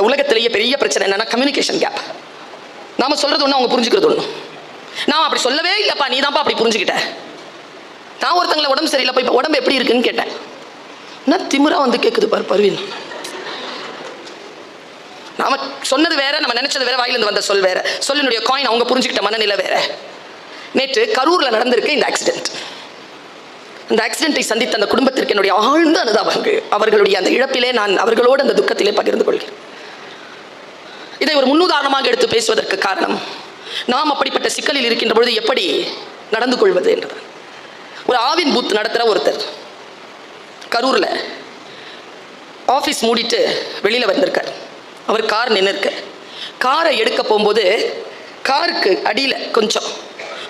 இந்த உலகத்திலேயே பெரிய பிரச்சனை என்னன்னா கம்யூனிகேஷன் கேப். நாம சொல்றது ஒண்ணு, அவங்க புரிஞ்சுக்கிறது ஒண்ணு. நான் அப்படி சொல்லவே இல்லப்பா, நீ தான்ப்பா அப்படி புரிஞ்சுக்கிட்ட. நான் ஒருத்தங்களை உடம்பு சரியில்லைப்பா, இப்போ உடம்பு எப்படி இருக்குன்னு கேட்டேன். நான் திமிரா வந்து கேட்குது பாரு பர்வீன். நாம சொன்னது வேற, நம்ம நினைச்சது வேற, வாயிலிருந்து வந்த சொல் வேற. சொல்லினுடைய காயின் அவங்க புரிஞ்சுக்கிட்ட மனநிலை வேற. நேற்று கரூர்ல நடந்திருக்கு இந்த ஆக்சிடென்ட். அந்த ஆக்சிடென்ட்டை சந்தித்த அந்த குடும்பத்திற்கு என்னுடைய ஆழ்ந்த அனுதாபங்கள். அவர்களுடைய அந்த இழப்பிலே நான் அவர்களோடு அந்த துக்கத்திலே பகிர்ந்து கொள்கிறேன். இதை ஒரு முன்னுதாரணமாக எடுத்து பேசுவதற்கு காரணம், நாம் அப்படிப்பட்ட சிக்கலில் இருக்கின்ற பொழுது எப்படி நடந்து கொள்வது என்றது. ஒரு ஆவின் பூத் நடத்துகிற ஒருத்தர் கரூரில் ஆஃபீஸ் மூடிட்டு வெளியில் வந்திருக்கார். அவர் கார் நின்று இருக்க. காரை எடுக்க போகும்போது காருக்கு அடியில் கொஞ்சம்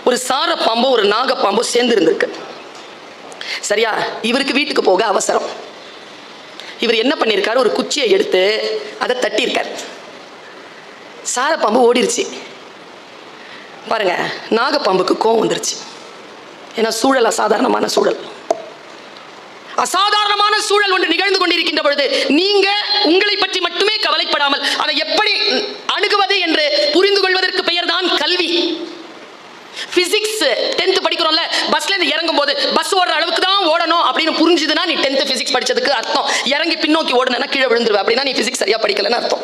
ஒரு சாரப்பாம்போ ஒரு நாகப்பாம்போ சேர்ந்து இருந்திருக்கு. சரியா, இவருக்கு வீட்டுக்கு போக அவசரம். இவர் என்ன பண்ணியிருக்காரு, ஒரு குச்சியை எடுத்து அதை தட்டியிருக்கார். சாரப்பாம்பு ஓடிருச்சு. பாருங்க, நாகப்பாம்புக்கு கோவம் வந்துருச்சு. ஏன்னா சூழல் அசாதாரணமான சூழல். அசாதாரணமான சூழல் ஒன்று நிகழ்ந்து கொண்டிருக்கின்ற பொழுது நீங்க உங்களை பற்றி மட்டுமே கவலைப்படாமல் அதை எப்படி அணுகுவது என்று புரிந்து கொள்வதற்கு பெயர் தான் கல்வி. பிசிக்ஸ் 10th படிக்கிறோம்ல, பஸ்ல இருந்து இறங்கும் போது பஸ் ஓடுற அளவுக்கு தான் ஓடணும் அப்படின்னு புரிஞ்சுதுன்னா நீ 10th பிசிக்ஸ் படிச்சதுக்கு அர்த்தம். இறங்கி பின்னோக்கி ஓடுனா கீழே விழுந்துருவ, அப்படின்னா நீ பிசிக்ஸ் சரியா படிக்கலன்னு அர்த்தம்.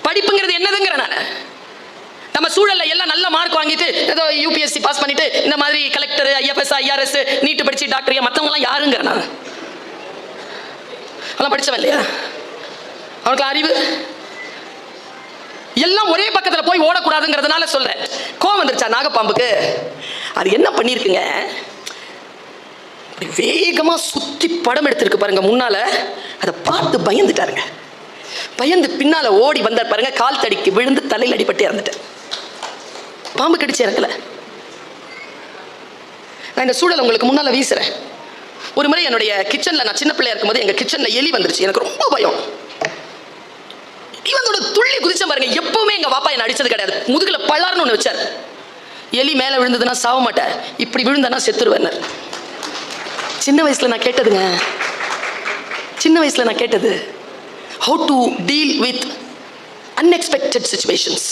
படிப்புங்கிறது என்னதுங்கிற நான் நம்ம சூழல்ல எல்லாம் நல்ல மார்க் வாங்கிட்டு ஏதோ யூபிஎஸ்சி பாஸ் பண்ணிட்டு இந்த மாதிரி கலெக்டர், ஐஎஃப்எஸ், ஐஆர்எஸ், நீட் படிச்சு டாக்டர், மற்றவங்க எல்லாம் யாருங்கிற நான் எல்லாம் படிச்சவன் இல்லையா? அவனுக்கு அறிவு எல்லாம் ஒரே பக்கத்துல போய் ஓடக்கூடாதுங்கிறதுனால சொல்றேன். கோவம் வந்துருச்சா நாகப்பாம்புக்கு? அது என்ன பண்ணிருக்குங்க, வேகமா சுத்தி படம் எடுத்திருக்கு பாருங்க. முன்னால அதை பார்த்து பயந்துட்டாருங்க. பயந்து பின்னால ஓடி வந்தார் பாருங்க. கால் தடிக்கு விழுந்து தலையில் அடிபட்டு இறந்துட்டார். பாம்பு கடிச்சு இறக்கல. நான் இந்த சூழல் உங்களுக்கு முன்னால வீசுறேன். ஒரு முறை என்னுடைய கிச்சன்ல, நான் சின்ன பிள்ளையா இருக்கும்போது எங்க கிச்சன்ல எலி வந்துருச்சு. எனக்கு ரொம்ப பயம். இவனோட துள்ளி குதிச்ச பாருங்க. எப்பவுமே எங்க பாப்பா என்ன அடிச்சது கிடையாது. முதுகுல பல்லார்னு ஒண்ணு வச்சார். எலி மேல விழுந்ததுன்னா சாவ மாட்டேன், இப்படி விழுந்தனா செத்துருவேன். சின்ன வயசுல நான் கேட்டதுங்க, சின்ன வயசுல நான் கேட்டது, how to deal with unexpected situations.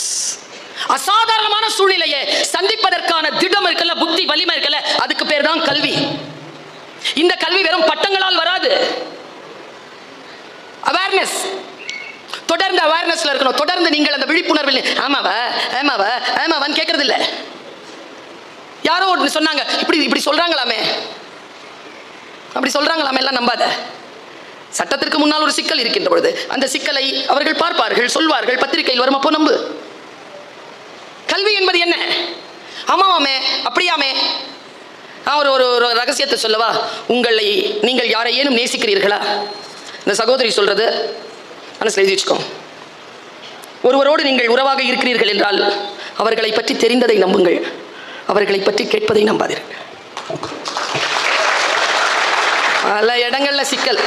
அசாதாரணமான சூழ்நிலையை சந்திப்பதற்கான திடம் இருக்கல, புத்தி வலிமை இருக்கல, அதுக்கு பேர் தான் கல்வி. இந்த கல்வி வெறும் பட்டங்களால் வராது. அவேர்னஸ், தொடர்ந்து அவேர்னஸ்ல இருக்கணும். தொடர்ந்து நீங்கள் அந்த விழிப்புணர்வில் ஆமாவன்னு கேட்கறது இல்ல. யாரோ ஒன்று சொன்னாங்க, இப்படி சொல்றாங்களாமே, அப்படி சொல்றாங்களாமே எல்லாம் நம்பாத. சட்டத்திற்கு முன்னால் ஒரு சிக்கல் இருக்கின்ற பொழுது அந்த சிக்கலை அவர்கள் பார்ப்பார்கள், சொல்வார்கள், பத்திரிகையில் வரும், அப்போ நம்பு. கல்வி என்பது என்ன? ஆமாமே அப்படியாமே. நான் ஒரு ரகசியத்தை சொல்லவா? உங்களை நீங்கள் யாரையேனும் நேசிக்கிறீர்களா? இந்த சகோதரி சொல்றது மனசில் எழுதி வச்சுக்கோ. ஒருவரோடு நீங்கள் உறவாக இருக்கிறீர்கள் என்றால் அவர்களை பற்றி தெரிந்ததை நம்புங்கள், அவர்களை பற்றி கேட்பதை நம்பாதீர்கள். பல இடங்கள்ல சிக்கல்.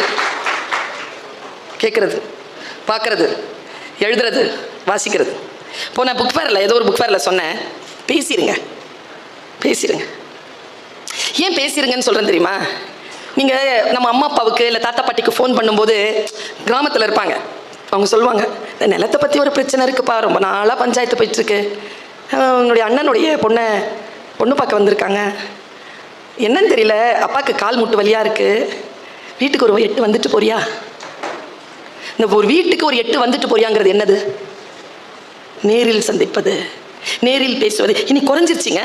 கேட்கறது, பார்க்கறது, எழுதுறது, வாசிக்கிறது. இப்போ நான் புக் ஃபேரில் ஏதோ ஒரு புக் ஃபேரில் சொன்னேன், பேசிடுங்க. ஏன் பேசிடுங்கன்னு சொல்கிறேன் தெரியுமா? நீங்கள் நம்ம அம்மா அப்பாவுக்கு இல்லை தாத்தா பாட்டிக்கு ஃபோன் பண்ணும்போது கிராமத்தில் இருப்பாங்க, அவங்க சொல்லுவாங்க, இந்த நிலத்தை பற்றி ஒரு பிரச்சனை இருக்குப்பா, ரொம்ப நாளாக பஞ்சாயத்து போயிட்டுருக்கு, உன்னுடைய அண்ணனுடைய பொண்ணு பார்க்க வந்திருக்காங்க, என்னன்னு தெரியல, அப்பாவுக்கு கால் முட்டு வலியாக இருக்குது, வீட்டுக்கு ஒரு 8 வந்துட்டு போறியா? இந்த ஒரு வீட்டுக்கு ஒரு 8 வந்துட்டு போறியாங்கிறது என்னது? நேரில் சந்திப்பது, நேரில் பேசுவது. இனி குறைஞ்சிருச்சுங்க.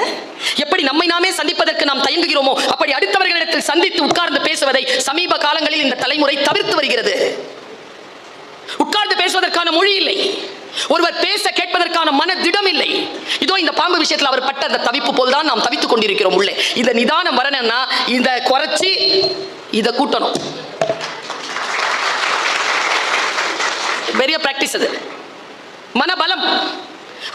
எப்படி நம்மை நாமே சந்திப்பதற்கு நாம் தயங்குகிறோமோ அப்படி அடுத்தவர்களிடத்தில் சந்தித்து உட்கார்ந்து பேசுவதை சமீப காலங்களில் இந்த தலைமுறை தவிர்த்து வருகிறது. உட்கார்ந்து பேசுவதற்கான மொழி இல்லை, ஒருவர் பேச கேட்பதற்கான மனதிடம் இல்லை. இதோ இந்த பாம்பு விஷயத்தில் அவர் பட்ட அந்த தவிப்பு போல்தான் நாம் தவித்துக் கொண்டிருக்கிறோம் உள்ளே. இந்த நிதானம் வரணும்னா இத குறைச்சி இதை கூட்டணும். பெரிய பிராக்டிஸ் அது. மனபலம்.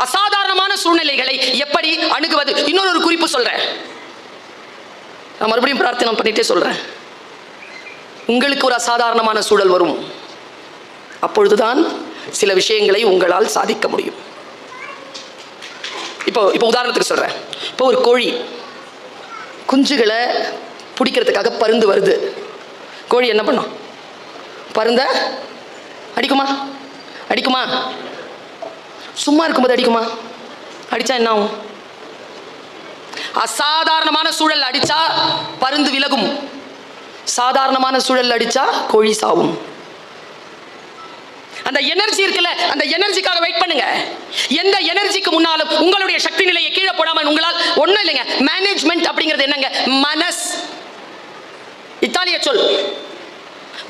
அசாதாரணமான சூழ்நிலைகளை எப்படி அணுகுவது? இன்னொரு குறிப்பு சொல்றேன், நான் மறுபடியும் பிரார்த்தனை பண்ணிட்டே சொல்றேன். உங்களுக்கு ஒரு அசாதாரணமான சூழல் வரும், அப்பொழுதுதான் சில விஷயங்களை உங்களால் சாதிக்க முடியும். இப்போ உதாரணத்துக்கு சொல்றேன். இப்போ ஒரு கோழி குஞ்சுகளை பிடிக்கிறதுக்காக பருந்து வருது. கோழி என்ன பண்ணும்? பருந்த அடிக்குமா? அடிக்குமா? சும்மா இருக்கும்போது அடிக்குமா? அடிச்சா என்ன ஆகும்? அசாதாரணமான சூழல் அடிச்சா பருந்து விலகும், சாதாரணமான சூழல் அடிச்சா கோழி சாவும். அந்த எனர்ஜி இருக்குல்ல, அந்த எனர்ஜிக்காக வெயிட் பண்ணுங்க. எந்த எனர்ஜிக்கு முன்னாலும் உங்களுடைய சக்தி நிலையை கீழே போடாம உங்களால் ஒண்ணும் இல்லைங்க. மேனேஜ்மெண்ட் அப்படிங்கிறது என்னங்க? மனஸ். இத்தாலிய சொல்.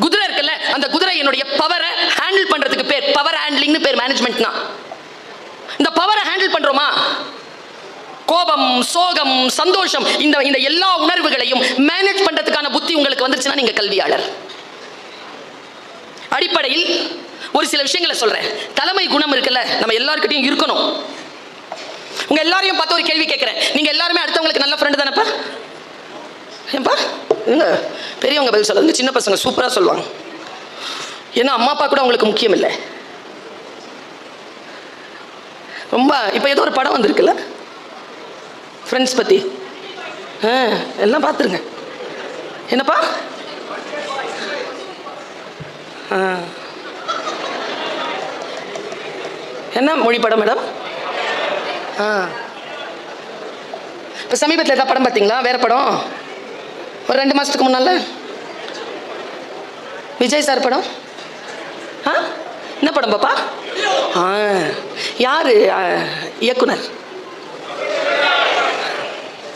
குதிரை இருக்குல்ல, அந்த குதிரை என்னுடைய பவரை ஹேண்டில் பண்றதுக்கு பேர் பவர் ஹேண்ட்லிங்னு பேர். மேனேஜ்மெண்ட்னா இந்த பவரை ஹேண்டில் பண்றோமா? கோபம், சோகம், சந்தோஷம், இந்த எல்லா உணர்வுகளையும் மேனேஜ் பண்றதுக்கான புத்தி உங்களுக்கு வந்துருச்சுன்னா நீங்க கல்வியாளர். அடிப்படையில் ஒரு சில விஷயங்களை சொல்றேன். தலைமை குணம் இருக்குல்ல, நம்ம எல்லார்கிட்டையும் இருக்கணும். உங்க எல்லாரையும் பார்த்து ஒரு கேள்வி கேட்கிறேன். நீங்க எல்லாருமே அடுத்தவங்களுக்கு நல்ல ஃப்ரெண்டு தானப்பா? ஏன்பா பெரியவங்க பதில் சொல்லுங்க, சின்ன பசங்க சூப்பரா சொல்லுவாங்க. ஏன்னா அம்மா அப்பா கூட உங்களுக்கு முக்கியம் இல்லை. ரொம்ப இப்போ ஏதோ ஒரு படம் வந்திருக்குல்ல ஃப்ரெண்ட்ஸ் பற்றி, எல்லாம் பார்த்துருங்க. என்னப்பா? என்ன மொழி படம் மேடம்? இப்போ சமீபத்தில் ஏதாவது படம் பார்த்தீங்களா? வேற படம் ஒரு 2 மாதத்துக்கு முன்னால விஜய் சார் படம். என்ன படம் பாப்பா? யாரு இயக்குனர்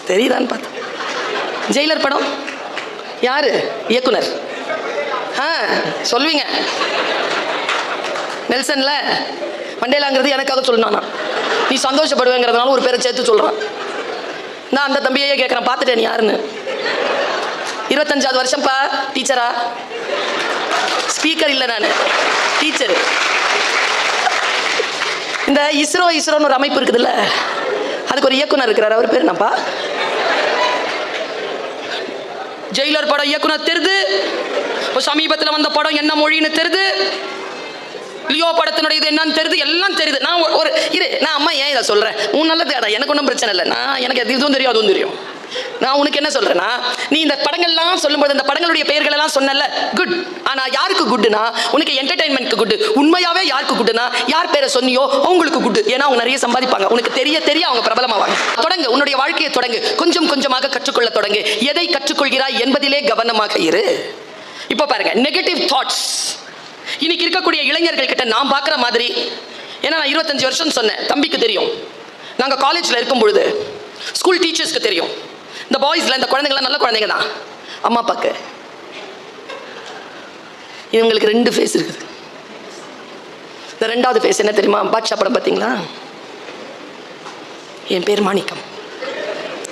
தெரியுதான்னு பார்த்தா. ஜெயிலர் படம் யாரு இயக்குனர்? சொல்வீங்க. நெல்சன்ல மண்டேலாங்கிறது எனக்காக சொல்லணும். நீ சந்தோஷப்படுவேங்கிறதுனால ஒரு பேரை சேர்த்து சொல்றான். நான் அந்த தம்பியே கேட்குறேன், பார்த்துட்டேன் நீ யாருன்னு. 25வது வருஷம்ப்பா டீச்சரா. ஸ்பீக்கர் இல்லை, நான் டீச்சரு. இந்த இஸ்ரோன்னு ஒரு அமைப்பு இருக்குதுல்ல, அதுக்கு ஒரு இயக்குனர் இருக்கிறார். அவர் பேர் என்னப்பா? ஜெயிலர் படம் இயக்குனர் தெரிது. சமீபத்தில் வந்த படம் என்ன மொழின்னு தெரிது. லியோ படத்தினுடைய இது என்னன்னு தெரியுது, எல்லாம் தெரியுது. நான் அம்மா ஏன் இதை சொல்றேன்? உன் நல்லது, எனக்கு ஒன்றும் பிரச்சனை இல்லை. எனக்கு இதுவும் தெரியும் அதுவும் தெரியும். நான் உனக்கு என்ன சொல்றேன்னா, நீ இந்த படங்கள்லாம் சொல்லும்போது இந்த படங்களுடைய பெயர்கள் எல்லாம் சொன்னல, குட். ஆனா யாருக்கு குட்னா? உனக்கு என்டர்டைன்மெண்ட்க்கு குட். உண்மையாவே யாருக்கு குட்னா? யார் பேரை சொன்னியோ அவங்களுக்கு குட். ஏன்னா அவங்க நிறைய சம்பாதிப்பாங்க. உனக்கு தெரிய அவங்க பிரபலமாவாங்க. தொடங்கு, உன்னுடைய வாழ்க்கையை தொடங்கு. கொஞ்சம் கொஞ்சமாக கற்றுக்கொள்ள தொடங்கு. எதை கற்றுக்கொள்கிறாய் என்பதிலே கவனமாக இரு. இப்போ பாருங்க, நெகட்டிவ் தாட்ஸ் இன்னைக்கு இருக்கக்கூடிய இளைஞர்கள் கிட்ட நான் பார்க்குற மாதிரி. ஏன்னா நான் 25 வருஷம் சொன்னேன், தம்பிக்கு தெரியும். நாங்கள் காலேஜில் இருக்கும் பொழுது ஸ்கூல் டீச்சர்ஸ்க்கு தெரியும். இந்த பாய்ஸில் இந்த குழந்தைங்களாம் நல்ல குழந்தைங்க தான். அம்மா அப்பாக்கு இவங்களுக்கு 2 ஃபேஸ் இருக்குது. இந்த 2வது ஃபேஸ் என்ன தெரியுமா? பாட்ஷா படம் பார்த்தீங்களா? என் பேர் மாணிக்கம்,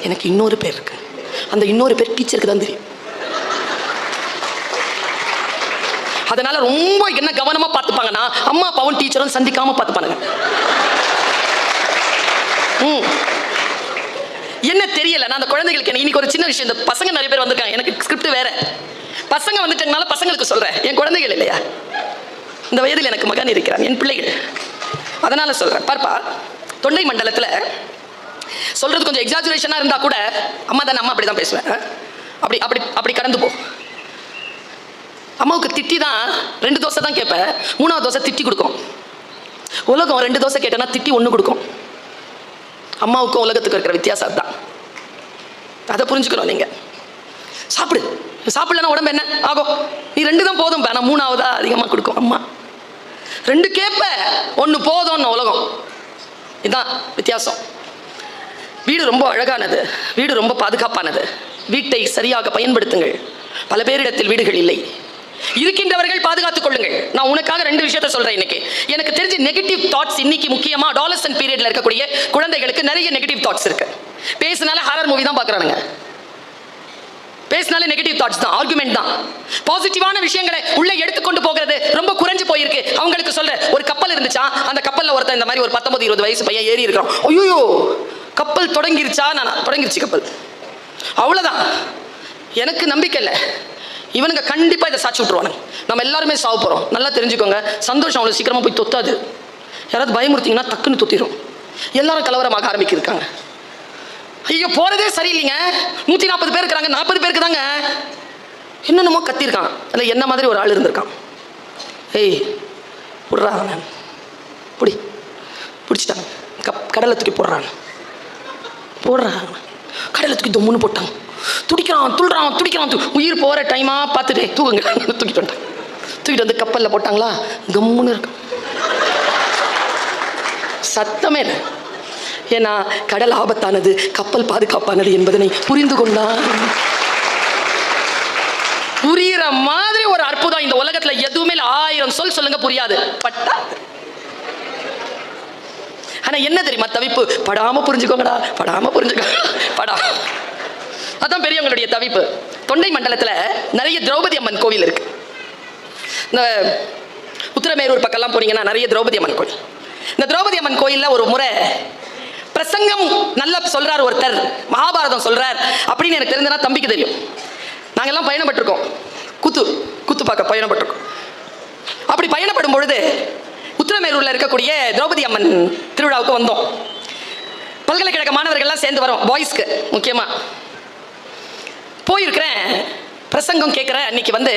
எனக்கு இன்னொரு பேர் இருக்கு. அந்த இன்னொரு பேர் டீச்சருக்கு தான் தெரியும். அதனால ரொம்ப என்ன கவனமா பார்த்துப்பாங்கன்னா, அம்மா அப்பாவும் டீச்சரும் சந்திக்காம பார்த்துப்பானுங்க. என்ன தெரியல. நான் அந்த குழந்தைகளுக்கு இன்னைக்கு ஒரு சின்ன விஷயம், இந்த பசங்க நிறைய பேர் வந்திருக்காங்க. எனக்கு ஸ்கிரிப்ட் வேற. பசங்க வந்துட்டனால பசங்களுக்கு சொல்றேன், என் குழந்தைகள் இல்லையா? இந்த வயதில் எனக்கு மகன் இருக்கிறான், என் பிள்ளைகள். அதனால சொல்றேன். பார்ப்பா, தொண்டை மண்டலத்தில் சொல்றது கொஞ்சம் எக்ஸாஜுரேஷனா இருந்தா கூட அம்மா தானே, அம்மா அப்படிதான் பேசுவேன். அப்படி அப்படி அப்படி கடந்து போ. அம்மாவுக்கு திட்டி தான் 2 தோசை தான் கேட்பேன், 3வது தோசை திட்டி கொடுக்கும். உலகம் 2 தோசை கேட்டேன்னா திட்டி 1 கொடுக்கும். அம்மாவுக்கும் உலகத்துக்கு இருக்கிற வித்தியாசம் தான். அதை புரிஞ்சுக்கணும் நீங்க. சாப்பிடு, சாப்பிடலன்னா உடம்பு என்ன ஆகும்? நீ 2 தான் போதும், நான் 3வதா அதிகமாக கொடுக்கும் அம்மா. 2 கேட்ப, 1 போதும்னு உலகம். இதுதான் வித்தியாசம். வீடு ரொம்ப அழகானது, வீடு ரொம்ப பாதுகாப்பானது. வீட்டை சரியாக பயன்படுத்துங்கள். பல பேரிடத்தில் வீடுகள் இல்லை. இருக்கின்றவர்கள் பாதுகாத்துக் கொள்ளுங்கள். நான் உனக்காக 2 விஷயத்தை சொல்றேன் இன்னைக்கு. எனக்கு தெரிஞ்ச நெகட்டிவ் தாட்ஸ் இன்னைக்கு முக்கியமா அடாலசன்ட் பீரியட்ல இருக்கக்கூடிய குழந்தைகளுக்கு நிறைய நெகட்டிவ் தாட்ஸ் இருக்கு. பேசினால ஹாரர் மூவி தான் பார்க்கறானுங்க. பேசினாலே நெகட்டிவ் தாட்ஸ் தான், ஆர்குமெண்ட் தான். பாசிட்டிவான விஷயங்களை உள்ள எடுத்துக்கொண்டு போகிறது ரொம்ப குறைஞ்சு போயிருக்கு. அவங்களுக்கு சொல்ற, ஒரு கப்பல் இருந்துச்சா, அந்த கப்பல்ல ஒருத்தன் இந்த மாதிரி ஒரு 19-20 வயசு பையன் ஏறி இருக்கிறோம். ஐயோ கப்பல் தொடங்கிருச்சா? தொடங்கிருச்சு கப்பல், அவ்வளவுதான். எனக்கு நம்பிக்கை இல்லை, இவனுங்க கண்டிப்பா இதை சாட்சி விட்டுருவானுங்க. நம்ம எல்லாருமே சாவ போறோம். நல்லா தெரிஞ்சுக்கோங்க. சந்தோஷம் அவ்வளவு சீக்கிரமா போய் தொத்தாது. யாராவது பயமுறுத்திங்கன்னா டக்குன்னு தொத்திரும். எல்லாரும் கலவரமாக ஆரம்பிக்கிருக்காங்க. ஐயோ போறதே சரியில்லைங்க. 140 பேர் இருக்கிறாங்க, 40 பேருக்கு தாங்க என்னென்னமோ கத்திருக்கான். அதில் என்ன மாதிரி ஒரு ஆள் இருந்திருக்கான். ஏய் விட்றா நான் பிடி, பிடிச்சிட்டாங்க. கடலை தூக்கி போடுறாங்க, கடலை தூக்கி தொம்முன்னு போட்டாங்க. துடிக்கிறான் துடிக்கிறான், உயிர் போகிற டைமாக பார்த்துட்டு தூக்குங்க தூக்கிட்டு வந்துட்டாங்க. தூக்கிட்டு வந்து கப்பலில் போட்டாங்களா, கம்முன்னு இருக்கும், சத்தமே இல்லை. ஏன்னா கடல் ஆபத்தானது, கப்பல் பாதுகாப்பானது என்பதனை புரிந்து கொண்டான். புரிகிற மாதிரி ஒரு அற்புதம் இந்த உலகத்துல எதுவுமே இல்லை. 1000 சொல் சொல்லுங்க புரியாது, பட்டா. ஆனா என்ன தெரியுமா தவிப்பு? படாம புரிஞ்சுக்கோங்கடா, படாம புரிஞ்சுக்கோங்க. அதான் பெரியவங்களுடைய தவிப்பு. தொண்டை மண்டலத்துல நிறைய திரௌபதி அம்மன் கோவில் இருக்கு. இந்த உத்திரமேரூர் பக்கம்லாம் போனீங்கன்னா நிறைய திரௌபதி அம்மன் கோயில். இந்த திரௌபதி அம்மன் கோயில்ல ஒரு முறை பிரசங்கம் நல்லா சொல்றார் ஒருத்தர், மகாபாரதம் சொல்றார் அப்படின்னு எனக்கு தெரிஞ்சனா தம்பிக்கு தெரியும். நாங்கெல்லாம் பயணப்பட்டிருக்கோம், கூத்து பார்க்க பயணப்பட்டிருக்கோம். அப்படி பயணப்படும் பொழுது உத்திரமேரூர்ல இருக்கக்கூடிய திரௌபதி அம்மன் திருவிழாவுக்கு வந்தோம். பல்கலைக்கழக மாணவர்கள்லாம் சேர்ந்து வரோம், பாய்ஸ்க்கு முக்கியமா. போயிருக்கிறேன், பிரசங்கம் கேட்குறேன். அன்னைக்கு வந்து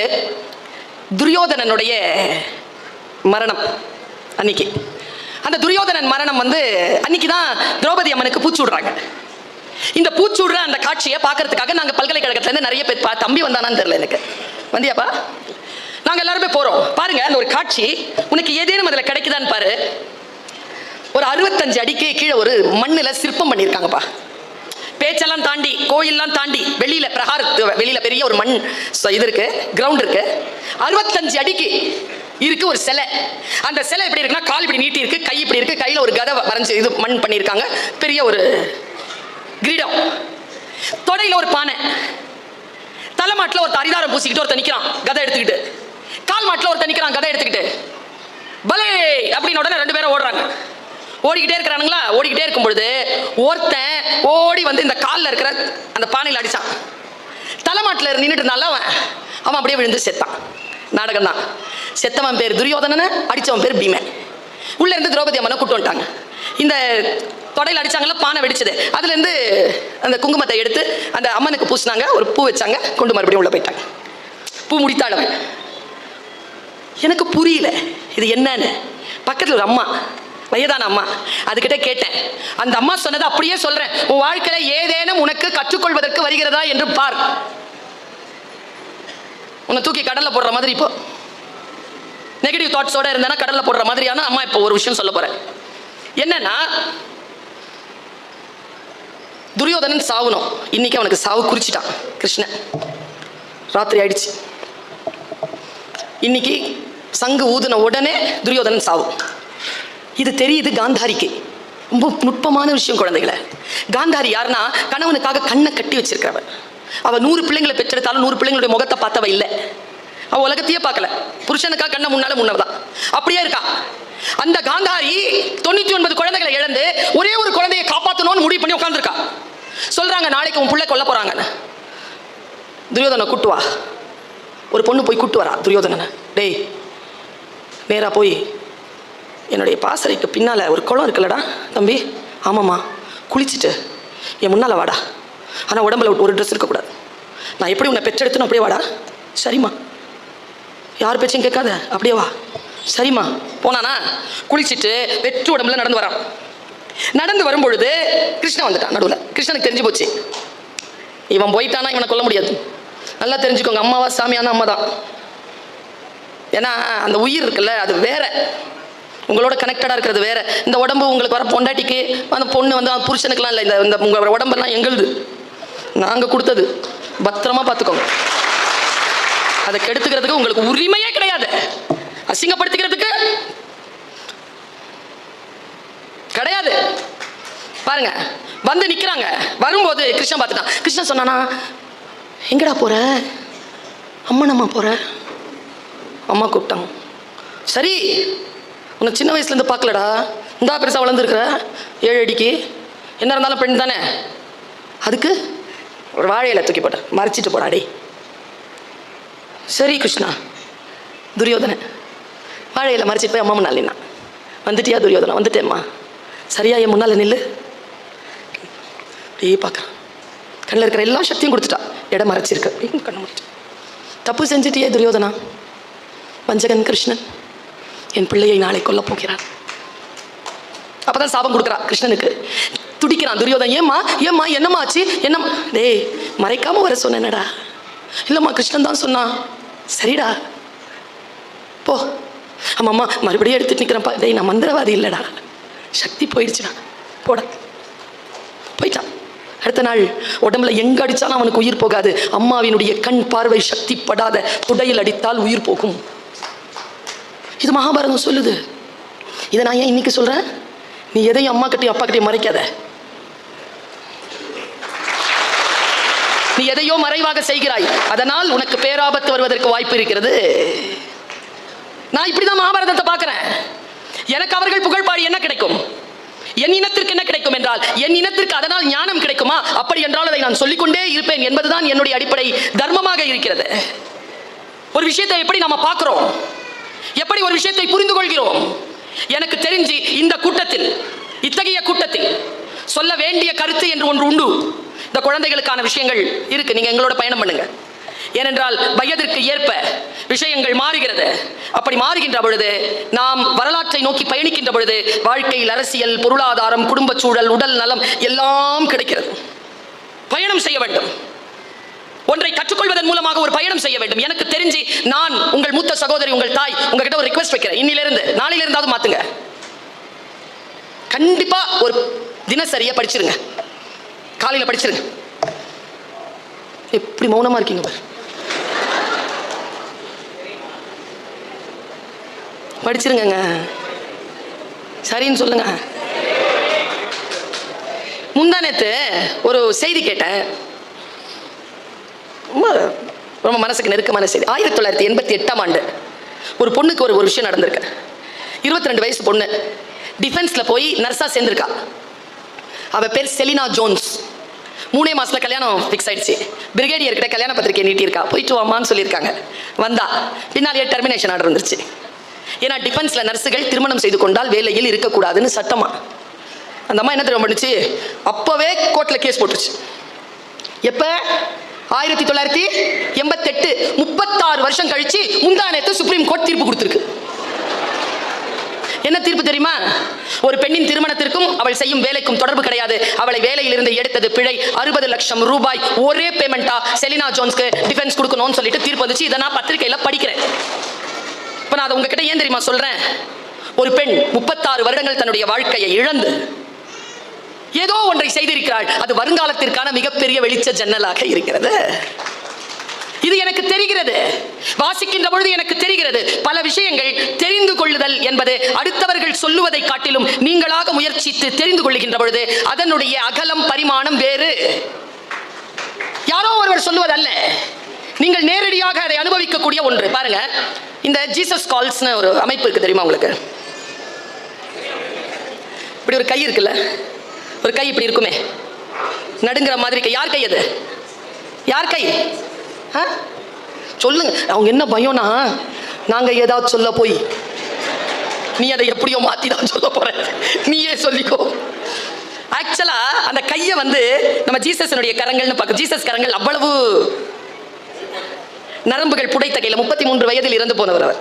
துரியோதனனுடைய மரணம். அன்னைக்கு அந்த துரியோதனன் மரணம் வந்து அன்னைக்கு தான் திரௌபதி அம்மனுக்கு பூச்சி விடுறாங்க. இந்த பூச்சி விடுற அந்த காட்சியை பார்க்கறதுக்காக நாங்கள் பல்கலைக்கழகத்துலேருந்து நிறைய பேர், தம்பி வந்தானான்னு தெரியல எனக்கு, வந்தியாப்பா? நாங்கள் எல்லாருமே போகிறோம். பாருங்க அந்த ஒரு காட்சி, உனக்கு ஏதேனும் அதில் கிடைக்குதான்னு பாரு. ஒரு 65 அடிக்கு கீழே ஒரு மண்ணில் சிற்பம் பண்ணியிருக்காங்கப்பா. பேச்செல்லாம் தாண்டி, கோயிலெல்லாம் தாண்டி, வெளியில பிரகாரத்து வெளியில பெரிய ஒரு மண் இது இருக்கு, கிரவுண்ட் இருக்கு. 65 அடிக்கு இருக்கு ஒரு சிலை. அந்த சிலை எப்படி இருக்குன்னா, கால் இப்படி நீட்டி இருக்கு, கை இப்படி இருக்கு, கையில ஒரு கதை வரைஞ்சு இது மண் பண்ணியிருக்காங்க, பெரிய ஒரு கிரீடம், தொடையில ஒரு பானை, தலைமாட்டில் ஒரு அரிதாரம் பூசிக்கிட்டு ஒருத்தர் நிற்கிறான் கதை எடுத்துக்கிட்டு, கால் மாட்டில் ஒருத்தர் நிற்கிறான் கதை எடுத்துக்கிட்டு, பலே அப்படின்னு உடனே 2 பேரும் ஓடுறாங்க. ஓடிக்கிட்டே இருக்கிறானுங்களா. ஓடிக்கிட்டே இருக்கும் பொழுது ஒருத்தன் ஓடி வந்து இந்த காலில் இருக்கிற அந்த பானையில் அடித்தான். தலைமாட்டில் நின்றுட்டு இருந்தாலும் அவன் அப்படியே விழுந்து செத்தான். நாடகம் தான். செத்தவன் பேர் துரியோதனன், அடித்தவன் பேர் பீமன். உள்ளே இருந்து திரௌபதி அம்மனை கூட்டு வந்துட்டாங்க. இந்த தொடையில் அடித்தாங்களா, பானை வெடிச்சது, அதுலேருந்து அந்த குங்குமத்தை எடுத்து அந்த அம்மனுக்கு பூசினாங்க, ஒரு பூ வச்சாங்க, கொண்டு மறுபடியும் உள்ளே போயிட்டாங்க. பூ முடித்தாளவன். எனக்கு புரியல இது என்னன்னு. பக்கத்தில் ஒரு அம்மா, வயதான அம்மா, அதுகிட்ட கேட்டேன். அந்த அம்மா சொன்னதை அப்படியே சொல்றேன். உன் வாழ்க்கையில ஏதேனும் உனக்கு கற்றுக்கொள்வதற்கு வருகிறதா என்று பார். உன்னை தூக்கி கடல்ல போடுற மாதிரி, இப்போ நெகட்டிவ் தாட்ஸோட இருந்தானா கடல்ல போடுற மாதிரியான அம்மா இப்போ ஒரு விஷயம் சொல்ல போறேன். என்னன்னா, துரியோதனன் சாவணும். இன்னைக்கு அவனுக்கு சாவு குறிச்சிட்டான் கிருஷ்ணன். ராத்திரி ஆயிடுச்சு. இன்னைக்கு சங்கு ஊதுன உடனே துரியோதனன் சாவு. இது தெரியுது காந்தாரிக்கு. ரொம்ப நுட்பமான விஷயம் குழந்தைகளை. காந்தாரி யாருன்னா, கணவனுக்காக கண்ணை கட்டி வச்சிருக்கிறவன். அவ 100 பிள்ளைங்களை பெற்றெடுத்தாலும் 100 பிள்ளைங்களுடைய முகத்தை பார்த்தவ இல்லை. அவ உலகத்தையே பார்க்கல, புருஷனுக்காக கண்ணை முன்னதான் அப்படியே இருக்கா. அந்த காந்தாரி 99 குழந்தைகளை இழந்து ஒரே ஒரு குழந்தையை காப்பாற்றணும்னு முடிவு பண்ணி உட்காந்துருக்கா. சொல்றாங்க, நாளைக்கு உன் பிள்ளை கொல்ல போறாங்க. துரியோதனை கூட்டு வா. ஒரு பொண்ணு போய் கூட்டு வரா துரியோதனனை. டேய், நேரா போய் என்னுடைய பாசறைக்கு பின்னால் ஒரு குளம் இருக்குல்லடா தம்பி. ஆமாம்மா, குளிச்சுட்டு என் முன்னால் வாடா. ஆனால் உடம்புல ஒரு ட்ரெஸ் இருக்கக்கூடாது. நான் எப்படி உன்னை பெற்றெடுத்துன்னு அப்படியே வாடா. சரிம்மா, யார் பேச்சும் கேட்காத, அப்படியே வா. சரிம்மா. போனானா, குளிச்சுட்டு வெற்று உடம்புல நடந்து வரான். நடந்து வரும்பொழுது கிருஷ்ணன் வந்துட்டான் நடுவில். கிருஷ்ணனுக்கு தெரிஞ்சு போச்சு, இவன் போயிட்டானா இவனை கொல்ல முடியாது. நல்லா தெரிஞ்சுக்கோங்க, அம்மாவா சாமியான அம்மா தான். ஏன்னா அந்த உயிர் இருக்குல்ல, அது வேற, உங்களோட கனெக்டடாக இருக்கிறது வேற. இந்த உடம்பு உங்களுக்கு வர பொண்டாட்டிக்கு, அந்த பொண்ணு வந்து புருஷனுக்குலாம் இல்லை. இந்த உங்கள் உடம்பெல்லாம் எங்களுது, நாங்கள் கொடுத்தது. பத்திரமா பார்த்துக்கோங்க. அதை கெடுத்துக்கிறதுக்கு உங்களுக்கு உரிமையே கிடையாது. அசிங்கப்படுத்திக்கிறதுக்கு கிடையாது. பாருங்க, வந்து நிற்கிறாங்க. வரும்போது கிருஷ்ணன் பார்த்துட்டான். கிருஷ்ணன் சொன்னானா, எங்கடா போற? அம்மா போற? அம்மா கூப்பிட்டாங்க. சரி, உன்னை சின்ன வயசுலேருந்து பார்க்கலடா, இந்தா பெருசாக வளர்ந்துருக்குற, 7 அடிக்கு, என்ன இருந்தாலும் பெண் தானே, அதுக்கு ஒரு வாழையில தூக்கி போட்ட, மறைச்சிட்டு போடாடி. சரி கிருஷ்ணா. துரியோதனன் வாழையில மறைச்சிட்டு போய் அம்மா முன்னால் நின்னான். வந்துட்டியா துரியோதனா? வந்துட்டேம்மா. சரியா என் முன்னால் நில்லு. அப்படியே பார்க்குறான். கண்ணில் இருக்கிற எல்லா சக்தியும் கொடுத்துட்டா, இடம் மறைச்சிருக்கு. கண்ணு முடிச்சு. தப்பு செஞ்சுட்டியே துரியோதனா, வஞ்சகன் கிருஷ்ணன். என் பிள்ளையை நாளை கொல்லப் போகிறான். அப்பதான் சாபம் கொடுக்குறா கிருஷ்ணனுக்கு. துடிக்கிறான் துரியோதன். ஏம்மா ஏம்மா என்னம்மா ஆச்சு? என்னம்மா? டேய், மறைக்காம வர சொன்னேனடா. இல்லம்மா கிருஷ்ணன் தான் சொன்னான். சரிடா போ. ஆமாம்மா மறுபடியும் எடுத்துட்டு நிற்கிறேன்ப்பா. டேய், நான் மந்திரவாதி இல்லைடா, சக்தி போயிடுச்சுடா, போட. போயிட்டான். அடுத்த நாள் உடம்புல எங்க அடிச்சாலும் அவனுக்கு உயிர் போகாது. அம்மாவினுடைய கண் பார்வை சக்தி படாத துடையில் அடித்தால் உயிர் போகும். இது மகாபாரதம் சொல்லுது. இதை நான் ஏன் இன்னைக்கு சொல்றேன்? நீ எதையும் அம்மா கிட்டையும் அப்பா கிட்டையும் மறைக்காத. நீ எதையோ மறைவாக செய்கிறாய், அதனால் உனக்கு பேராபத்து வருவதற்கு வாய்ப்பு இருக்கிறது. நான் இப்படிதான் மகாபாரதத்தை பார்க்கிறேன். எனக்கு அவர்கள் புகழ் பாடி என்ன கிடைக்கும்? என் இனத்திற்கு என்ன கிடைக்கும் என்றால், என் இனத்திற்கு அதனால் ஞானம் கிடைக்குமா? அப்படி என்றால் அதை நான் சொல்லிக்கொண்டே இருப்பேன் என்பதுதான் என்னுடைய அடிப்படை தர்மமாக இருக்கிறது. ஒரு விஷயத்தை எப்படி நாம பார்க்கிறோம், எப்படி ஒரு விஷயத்தை புரிந்து கொள்கிறோம். எனக்கு தெரிஞ்சு இந்த கூட்டத்தில், இத்தகைய கூட்டத்தில் சொல்ல வேண்டிய கருத்து என்று ஒன்று உண்டு. இந்த குழந்தைகளுக்கான விஷயங்கள் இருக்கு, நீங்க எங்களோட பயணம் பண்ணுங்க. ஏனென்றால் வயதிற்கு ஏற்ப விஷயங்கள் மாறுகிறது. அப்படி மாறுகின்ற பொழுது, நாம் வரலாற்றை நோக்கி பயணிக்கின்ற பொழுது, வாழ்க்கையில் அரசியல், பொருளாதாரம், குடும்ப சூழல், உடல் நலம் எல்லாம் கிடைக்கிறது. பயணம் செய்ய வேண்டும். ஒன்றை கற்றுக்கொள்வதன் மூலமாக ஒரு பயணம் செய்ய வேண்டும். எனக்கு தெரிஞ்சு நான் உங்கள் மூத்த சகோதரி, உங்கள் தாய், உங்ககிட்ட ஒரு ரிக்வெஸ்ட் வைக்கிறேன். இன்னிலிருந்து நாளையில இருந்தாவது மாத்துங்க. கண்டிப்பா ஒரு தினசரியா படிச்சிருங்க. காலையில படிச்சிருங்க. எப்படி மௌனமா இருக்கீங்க பாரு. படிச்சிருங்க. சரின்னு சொல்லுங்க. முந்தா நேத்து ஒரு செய்தி கேட்டேன். ரொம்ப மனசுக்கு நெருக்கமான செய்தி. 1988ஆம் ஆண்டு ஒரு பொண்ணுக்கு ஒரு விஷயம் நடந்திருக்கு. 22 வயசு பொண்ணு டிஃபென்ஸ்ல போய் நர்ஸா சேர்ந்திருக்கா. அவ பேர் செலினா ஜோன்ஸ். 3 மாசத்துல கல்யாணம் ஃபிக்ஸ் ஆயிடுச்சு. பிரிகேடியர் கிட்ட கல்யாண பத்திரிகை நீட்டியிருக்கா. போயிட்டு வாமான்னு சொல்லியிருக்காங்க. வந்தா பின்னாலேயே டெர்மினேஷன் ஆர்டர் வந்துருச்சு. ஏன்னா டிஃபென்ஸ்ல நர்ஸுகள் திருமணம் செய்து கொண்டால் வேலையில் இருக்கக்கூடாதுன்னு சட்டமா. அந்த அம்மா என்ன தெரியும் பண்ணுச்சு? அப்பவே கோர்ட்ல கேஸ் போட்டுருச்சு. எப்ப? 1988. 36 வருஷம் கழிச்சு முந்தா நேத்து சுப்ரீம் கோர்ட் தீர்ப்பு கொடுத்திருக்கு. என்ன தீர்ப்பு தெரியுமா? ஒரு பெண்ணின் திருமணத்திற்கும் அவள் செய்யும் வேலைக்கும் தொடர்பு கிடையாது. அவளை வேலையிலிருந்து எடுத்தது பிழை. 60 லட்சம் ரூபாய் ஒரே பேமெண்டா செலினா ஜோன்ஸ்க்கு டிஃபென்ஸ் கொடுக்கணும்னு சொல்லிட்டு தீர்ப்பு வந்துச்சு. இதை நான் பத்திரிகையில படிக்கிறேன். இப்ப நான் அதை உங்ககிட்ட ஏன் தெரியுமா சொல்றேன்? ஒரு பெண் 36 வருடங்கள் தன்னுடைய வாழ்க்கையை இழந்து ஏதோ ஒன்றை செய்திருக்கிறாள். அது வருங்காலத்திற்கான மிகப்பெரிய வெளிச்ச ஜன்னலாக இருக்கிறது. இது எனக்கு தெரிகிறது. வாசிக்கின்ற பொழுது எனக்கு தெரிகிறது. பல விஷயங்கள் தெரிந்து கொள்ளுதல் என்பது அடுத்தவர்கள் சொல்லுவதை காட்டிலும் நீங்களாக முயற்சித்து தெரிந்து கொள்ளுகின்ற பொழுது அதனுடைய அகலம், பரிமாணம் வேறு. யாரோ ஒருவர் சொல்லுவதல்ல, நீங்கள் நேரடியாக அதை அனுபவிக்கக்கூடிய ஒன்று. பாருங்க, இந்த ஜீசஸ் கால்ஸ்னு ஒரு அமைப்பு இருக்கு, தெரியுமா உங்களுக்கு? இப்படி ஒரு கை இருக்குல்ல, ஒரு கை இப்படி இருக்குமே, நடுங்கிற மாதிரி கை. யார் கை அது? யார் கை? சொல்லுங்க. அவங்க என்ன பயம்னா, நாங்க ஏதாவது சொல்ல போய் நீ அதை எப்படியோ மாத்தி தான் சொல்ல போற, நீயே சொல்லிக்கோ. ஆக்சுவலா அந்த கையை நம்ம ஜீசஸனுடைய கரங்கள்னு பார்க்க. ஜீசஸ் கரங்கள் அவ்வளவு நரம்புகள் புடைத்த கையில். 33 வயதில் இறந்து போனவர் அவர்.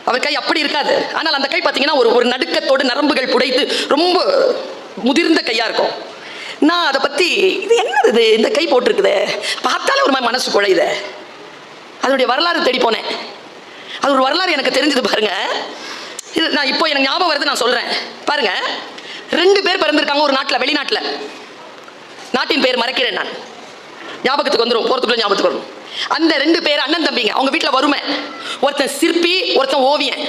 அவர் கை அப்படி இருக்காது. ஆனால் அந்த கை பார்த்தீங்கன்னா ஒரு நடுக்கத்தோடு நரம்புகள் புடைத்து ரொம்ப முதிர்ந்த கையா இருக்கும். நான் அதை பத்தி, இது என்னது இந்த கை போட்டிருக்குது, பார்த்தாலே ஒரு மாதிரி மனசு குழையுது. அதனுடைய வரலாறு தேடி போனேன். அது ஒரு வரலாறு எனக்கு தெரிஞ்சது. பாருங்க, இது நான் இப்போ எனக்கு ஞாபகம் வருது, நான் சொல்றேன். பாருங்க, 2 பேர் பிறந்திருக்காங்க ஒரு நாட்டில், வெளிநாட்டில். நாட்டின் பேர் மறக்கிறேன் நான், ஞாபகத்துக்கு வந்துடும், போறதுக்குள்ள ஞாபகத்துக்கு வரும். அந்த 2 பேர் அண்ணன் தம்பிங்க. அவங்க வீட்டில் வருமே, ஒருத்தன் சிற்பி, ஒருத்தன் ஓவியன்.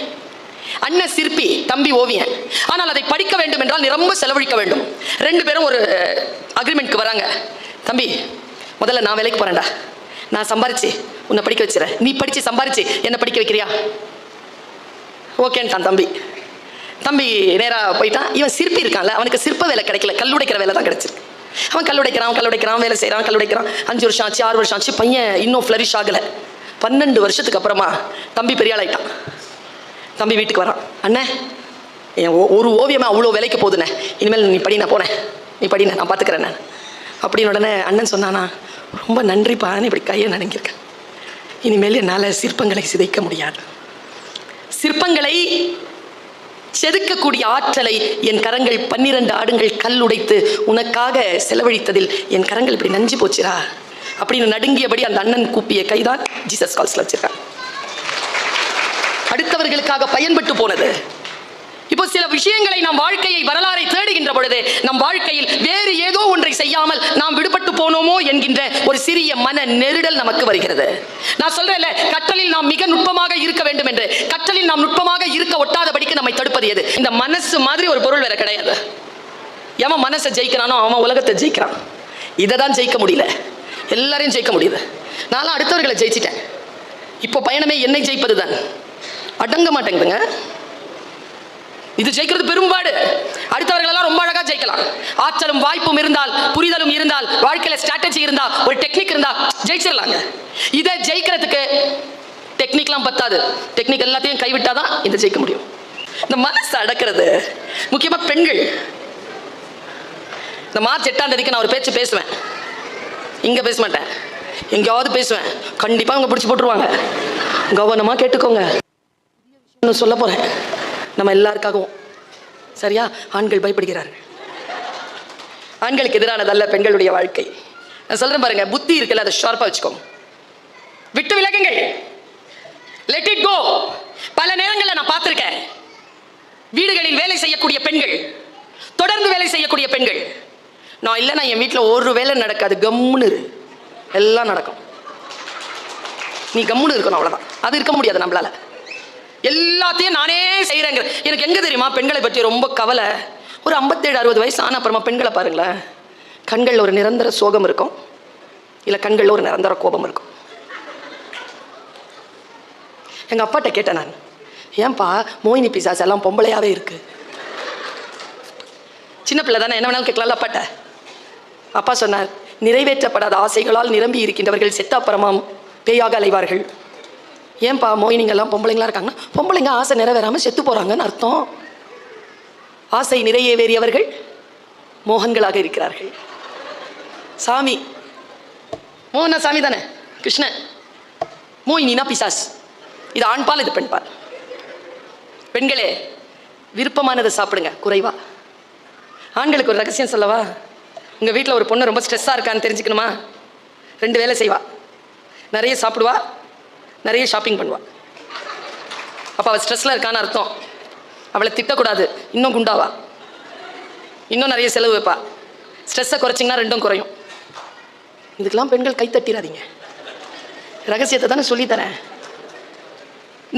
அண்ணன் சிற்பி, தம்பி ஓவியன். ஆனால் அதை படிக்க வேண்டும் என்றால் நிரம்ப செலவழிக்க வேண்டும். 2 பேரும் ஒரு அக்ரிமெண்ட்க்கு வராங்க. தம்பி, முதல்ல நான் வேலைக்கு போறேன்டா, நான் சம்பாரிச்சு உன்னை படிக்க வச்சுறேன், நீ படிச்சு சம்பாரிச்சு என்னை படிக்க வைக்கிறியா? ஓகேன்ட்டான் தம்பி. தம்பி நேரா போயிட்டான். இவன் சிற்பி இருக்கான்ல, அவனுக்கு சிற்ப வேலை கிடைக்கல, கல்லுடைக்கிற வேலை தான் கிடைச்சிருக்கு. அவன் கல்லுடைக்கிறான், வேலை செய்கிறான், கல்லுடைக்கிறான். 5 வருஷம் ஆச்சு, 6 வருஷம் ஆச்சு, பையன் இன்னும் ஃப்ளரிஷ் ஆகலை. 12 வருஷத்துக்கு அப்புறமா தம்பி பெரிய ஆளாயிட்டான். தம்பி வீட்டுக்கு வரான். அண்ணே, என் ஒரு ஓவியமாக அவ்வளோ விலைக்கு போகுதுண்ணே, இனிமேல் நீ படி, நான் போனேன், நீ படிண்ணே, நான் பார்த்துக்கிறேன் நான் அப்படின்னு. உடனே அண்ணன் சொன்னானா, ரொம்ப நன்றிப்பா, இப்படி கையை நடுங்கியிருக்கேன், இனிமேல் என்னால் சிற்பங்களை சிதைக்க முடியாது, சிற்பங்களை செதுக்கக்கூடிய ஆற்றலை என் கரங்கள் 12 ஆடுங்கள் கல் உடைத்து உனக்காக செலவழித்ததில் என் கரங்கள் இப்படி நஞ்சு போச்சுரா அப்படின்னு நடுங்கியபடி அந்த அண்ணன் கூப்பிய கைதான் ஜீசஸ் கால்ஸ்ல வச்சிருக்காங்க. அடுத்தவர்களுக்காக பயன்பட்டு போனது. இப்போ சில விஷயங்களை நாம் வாழ்க்கையை வரலாறை தேடுகின்ற பொழுது நம் வாழ்க்கையில் வேறு ஏதோ ஒன்றை செய்யாமல் நாம் விடுபட்டு போனோமோ என்கின்ற ஒரு சிறிய மன நெருடல் நமக்கு வருகிறது. நான் சொல்றேன்ல, கற்றலில் நாம் மிக நுட்பமாக இருக்க வேண்டும் என்று. கற்றலில் நாம் நுட்பமாக இருக்க ஒட்டாதபடிக்கு நம்மை தடுப்பது எது? இந்த மனசு மாதிரி ஒரு பொருள் வேற கிடையாது. எவன் மனசை ஜெயிக்கிறானோ அவன் உலகத்தை ஜெயிக்கிறான். இதை தான் ஜெயிக்க முடியல, எல்லாரையும் ஜெயிக்க முடியுது. நானும் அடுத்தவர்களை ஜெயிச்சிட்டேன். இப்போ பயணமே என்னை ஜெயிப்பது தான். அடங்க மாட்டேங்குதுங்க. இது ஜெயிக்கிறது பெரும்பாடு. அடுத்தவர்கள் எல்லாம் ரொம்ப அழகா ஜெயிக்கலாம். ஆற்றலும் வாய்ப்பும் இருந்தால், புரிதலும் இருந்தால், வாழ்க்கையில ஸ்ட்ராட்டஜி இருந்தா, ஒரு டெக்னிக் இருந்தா ஜெயிச்சிடலாங்க. இதை ஜெயிக்கிறதுக்கு டெக்னிக்லாம் பத்தாது. டெக்னிக் எல்லாத்தையும் கைவிட்டாதான் இதை ஜெயிக்க முடியும். இந்த மனசு அடக்கிறது, முக்கியமா பெண்கள். இந்த மார்ச் 8ஆம் தேதிக்கு நான் ஒரு பேச்சு பேசுவேன். இங்க பேச மாட்டேன், எங்கேயாவது பேசுவேன். கண்டிப்பா அவங்க பிடிச்சி போட்டுருவாங்க. கவனமா கேட்டுக்கோங்க. சொல்ல போறேன் நம்ம எல்லாருக்காகவும். சரியா? ஆண்கள் பயப்படுகிறார்கள். ஆண்களுக்கு எதிரானதல்ல பெண்களுடைய வாழ்க்கை. நான் சொல்றேன் பாருங்க, புத்தி இருக்குல்ல, அதை ஷார்ப்பா வச்சுக்கோங்க. விட்டு விலகுங்கள். Let it go. பல நேரங்களில் நான் பார்த்திருக்கேன், வீடுகளில் வேலை செய்யக்கூடிய பெண்கள், தொடர்ந்து வேலை செய்யக்கூடிய பெண்கள், நான் இல்லைன்னா என் வீட்டில் ஒரு வேலை நடக்காது, கம்முன்னு எல்லாம் நடக்கும். நீ கம்முன்னு இருக்கணும், அவ்வளவுதான். அது இருக்க முடியாது நம்மளால. எல்லாத்தையும் நானே செய்யறேங்க. எனக்கு எங்க தெரியுமா பெண்களை பற்றி ரொம்ப கவலை? ஒரு 57-60 வயசு ஆன அப்புறமா பெண்களை பாருங்களேன், கண்களில் ஒரு நிரந்தர சோகம் இருக்கும், இல்லை கண்களில் ஒரு நிரந்தர கோபம் இருக்கும். எங்க அப்பாட்ட கேட்டேன் நான், ஏன்பா மோகினி பிசாசு எல்லாம் பொம்பளையாவே இருக்கு? சின்ன பிள்ளை தானே, என்ன வேணாலும் கேட்கலாம்ல அப்பாட்ட. அப்பா சொன்னார், நிறைவேற்றப்படாத ஆசைகளால் நிரம்பி இருக்கின்றவர்கள் செத்தாப்புறமாம் பேயாக அலைவார்கள். ஏன்பா மோகினிங்கெல்லாம் பொம்பளைங்களா இருக்காங்கன்னா, பொம்பளைங்க ஆசை நிறைவேறாமல் செத்து போகிறாங்கன்னு அர்த்தம். ஆசை நிறைவேறியவர்கள் மோகன்களாக இருக்கிறார்கள். சாமி மோகனா சாமி தானே, கிருஷ்ணன். மோகினினா பிசாஸ். இது ஆண்பால், இது பெண்பால். பெண்களே, விருப்பமானதை சாப்பிடுங்க குறைவா. ஆண்களுக்கு ஒரு ரகசியம் சொல்லவா? உங்கள் வீட்டில் ஒரு பொண்ணு ரொம்ப ஸ்ட்ரெஸ்ஸாக இருக்கான்னு தெரிஞ்சுக்கணுமா? 2 வேலை செய்வா. நிறைய சாப்பிடுவா, நிறைய ஷாப்பிங் பண்ணுவா. அப்போ அவள் ஸ்ட்ரெஸ்ல இருக்கான்னு அர்த்தம். அவளை திட்டக்கூடாது, இன்னும் குண்டாவா, இன்னும் நிறைய செலவு வைப்பா. ஸ்ட்ரெஸ்ஸை குறைச்சிங்கன்னா 2ம் குறையும். இதுக்கெல்லாம் பெண்கள் கை தட்டிடாதீங்க. ரகசியத்தை தானே சொல்லித்தரேன்.